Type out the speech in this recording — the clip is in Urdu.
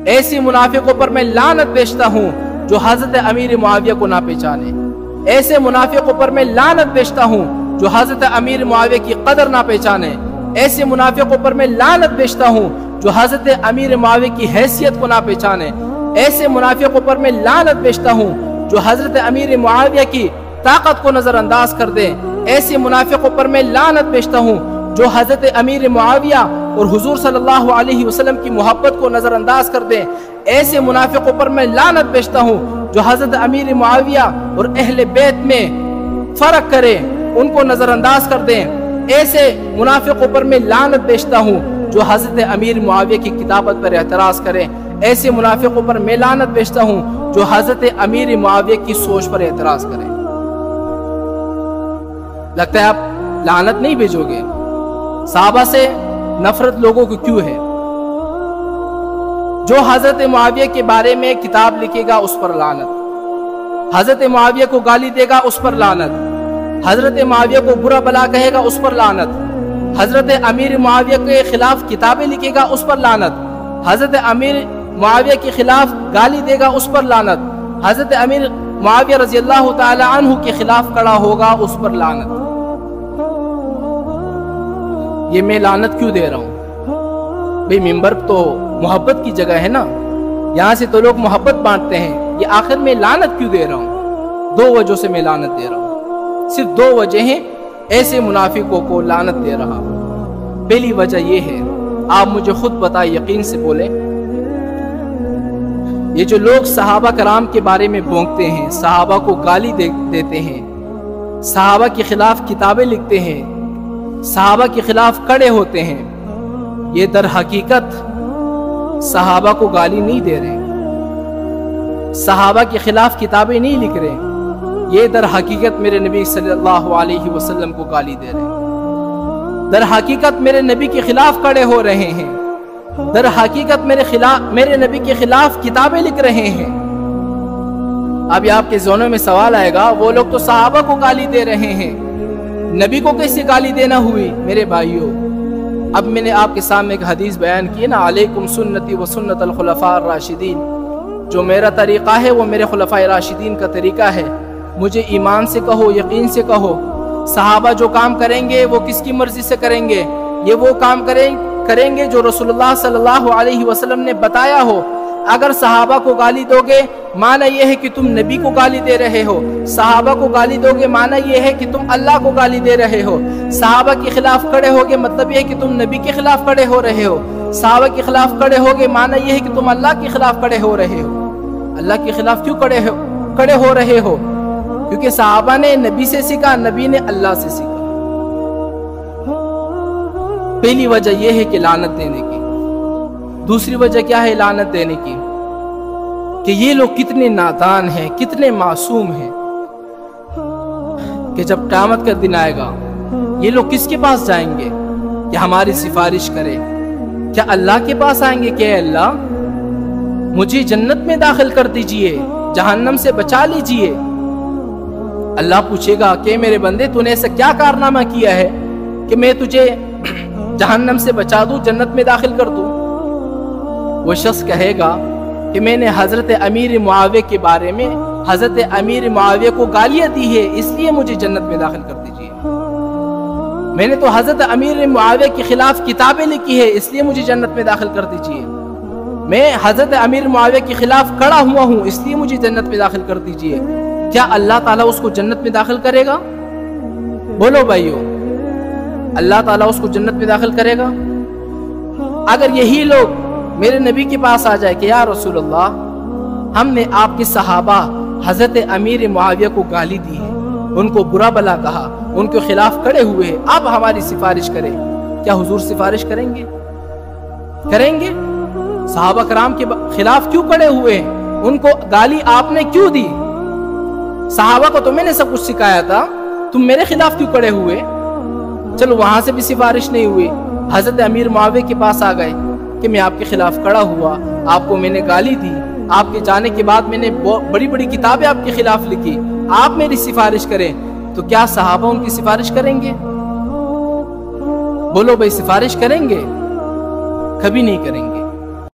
ایسی منافقوں پر میں لعنت بھیجتا ہوں جو حضرت امیر معاویہ کو نہ پہچانے، ایسے منافقوں پر میں لعنت بھیجتا ہوں جو حضرت امیر معاویہ کی قدر نہ پہچانے، ایسے منافقوں پر میں لعنت بھیجتا ہوں جو حضرت امیر معاویہ کی حیثیت کو نہ پہچانے، ایسے منافقوں پر میں لعنت بھیجتا ہوں جو حضرت امیر معاویہ کی طاقت کو نظر انداز کر دیں، ایسے منافقوں پر میں لعنت بھیجتا ہوں جو حضرت امیر معاویہ اور حضور صلی اللہ علیہ وسلم کی محبت کو نظر انداز کر دیں، ایسے منافقوں پر میں لعنت بھیجتا ہوں جو حضرت امیر معاویہ اور اہل بیت میں فرق کریں، ان کو نظر انداز کر دیں، ایسے منافقوں پر میں لعنت بھیجتا ہوں جو حضرت امیر معاویہ کی کتابت پر اعتراض کریں، ایسے منافقوں پر میں لعنت بھیجتا ہوں جو حضرت امیر معاویہ کی سوچ پر اعتراض کریں۔ لگتا ہے آپ لعنت نہیں بھیجو گے؟ صحابہ سے نفرت لوگوں کو کیوں ہے؟ جو حضرت معاویہ کے بارے میں کتاب لکھے گا اس پر لعنت، حضرت معاویہ کو گالی دے گا اس پر لعنت، حضرت معاویہ کو برا بلا کہے گا اس پر لعنت، حضرت امیر معاویہ کے خلاف کتابیں لکھے گا اس پر لعنت، حضرت امیر معاویہ کے خلاف گالی دے گا اس پر لعنت، حضرت امیر معاویہ رضی اللہ تعالی عنہ کے خلاف کھڑا ہوگا اس پر لعنت۔ یہ میں لعنت کیوں دے رہا ہوں؟ بھئی ممبر تو محبت کی جگہ ہے نا، یہاں سے تو لوگ محبت بانٹتے ہیں، یہ آخر میں لعنت کیوں دے رہا ہوں؟ دو وجہ سے میں لعنت دے رہا ہوں، صرف دو وجہ ہیں ایسے منافقوں کو لعنت دے رہا ہوں۔ پہلی وجہ یہ ہے، آپ مجھے خود بتائیں، یقین سے بولیں، یہ جو لوگ صحابہ کرام کے بارے میں بونکتے ہیں، صحابہ کو گالی دیتے ہیں، صحابہ کے خلاف کتابیں لکھتے ہیں، صحابہ کے خلاف کھڑے ہوتے ہیں، یہ در حقیقت صحابہ کو گالی نہیں دے رہے، صحابہ کے خلاف کتابیں نہیں لکھ رہے، یہ در حقیقت میرے نبی صلی اللہ علیہ وسلم کو گالی دے رہے ہیں، در حقیقت میرے نبی کے خلاف کھڑے ہو رہے ہیں، در حقیقت میرے نبی کے خلاف کتابیں لکھ رہے ہیں۔ اب آپ کے ذہنوں میں سوال آئے گا، وہ لوگ تو صحابہ کو گالی دے رہے ہیں، نبی کو کیسے گالی دینا ہوئی؟ میرے بھائیوں، اب میں نے آپ کے سامنے ایک حدیث بیان کی نا، علیکم سنتی و سنت الخلفاء الراشدین، جو میرا طریقہ ہے وہ میرے خلفاء راشدین کا طریقہ ہے۔ مجھے ایمان سے کہو، یقین سے کہو، صحابہ جو کام کریں گے وہ کس کی مرضی سے کریں گے؟ یہ وہ کام کریں گے جو رسول اللہ صلی اللہ علیہ وسلم نے بتایا ہو۔ اگر صحابہ کو گالی دو گے معنی یہ ہے کہ تم نبی کو گالی دے رہے ہو، صحابہ کو گالی دو گے معنی یہ ہے کہ تم اللہ کو گالی دے رہے ہو، صحابہ کے خلاف کھڑے ہوگے مطلب یہ ہے کہ تم نبی کے خلاف کھڑے ہو رہے ہو، صحابہ کے خلاف کھڑے ہوگے معنی یہ ہے کہ تم اللہ کے خلاف کھڑے ہو رہے ہو۔ اللہ کے خلاف کیوں کھڑے ہو رہے ہو؟ کیونکہ صحابہ نے نبی سے سیکھا، نبی نے اللہ سے سیکھا۔ پہلی وجہ یہ ہے کہ لعنت دینے کی۔ دوسری وجہ کیا ہے لعنت دینے کی؟ کہ یہ لوگ کتنے نادان ہیں، کتنے معصوم ہیں، کہ جب قیامت کا دن آئے گا یہ لوگ کس کے پاس جائیں گے کہ ہماری سفارش کرے؟ کیا اللہ کے پاس آئیں گے کہ اے اللہ مجھے جنت میں داخل کر دیجئے، جہنم سے بچا لیجئے؟ اللہ پوچھے گا کہ میرے بندے تو نے ایسا کیا کارنامہ کیا ہے کہ میں تجھے جہنم سے بچا دوں، جنت میں داخل کر دوں؟ وہ شخص کہے گا کہ میں نے حضرت امیر معاویہ کے بارے میں حضرت امیر معاویہ کو گالیاں دی ہے، اس لیے مجھے جنت میں داخل کر دیجئے۔ میں نے تو حضرت امیر معاویہ کے خلاف کتابیں لکھی ہے، اس لیے مجھے جنت میں داخل کر دیجئے۔ میں حضرت امیر معاویہ کے خلاف کھڑا ہوا ہوں، اس لیے مجھے جنت میں داخل کر دیجئے۔ کیا اللہ تعالیٰ اس کو جنت میں داخل کرے گا؟ بولو بھائیو، اللہ تعالیٰ اس کو جنت میں داخل کرے گا؟ اگر یہی لوگ میرے نبی کے پاس آ جائے کہ یا رسول اللہ ہم نے آپ کے صحابہ حضرت امیر معاویہ کو گالی دی ہے، ان کو برا بلا کہا، ان کے خلاف کھڑے ہوئے، اب ہماری سفارش کریں، کیا حضور سفارش کریں گے؟ کریں گے؟ صحابہ کرام کے خلاف کیوں کھڑے ہوئے ہیں؟ ان کو گالی آپ نے کیوں دی؟ صحابہ کو تو میں نے سب کچھ سکھایا تھا، تم میرے خلاف کیوں کھڑے ہوئے؟ چلو وہاں سے بھی سفارش نہیں ہوئی، حضرت امیر معاویہ کے پاس آ گئے کہ میں آپ کے خلاف کھڑا ہوا، آپ کو میں نے گالی دی، آپ کے جانے کے بعد میں نے بڑی بڑی کتابیں آپ کے خلاف لکھی، آپ میری سفارش کریں، تو کیا صحابہ ان کی سفارش کریں گے؟ بولو بھائی، سفارش کریں گے؟ کبھی نہیں کریں گے۔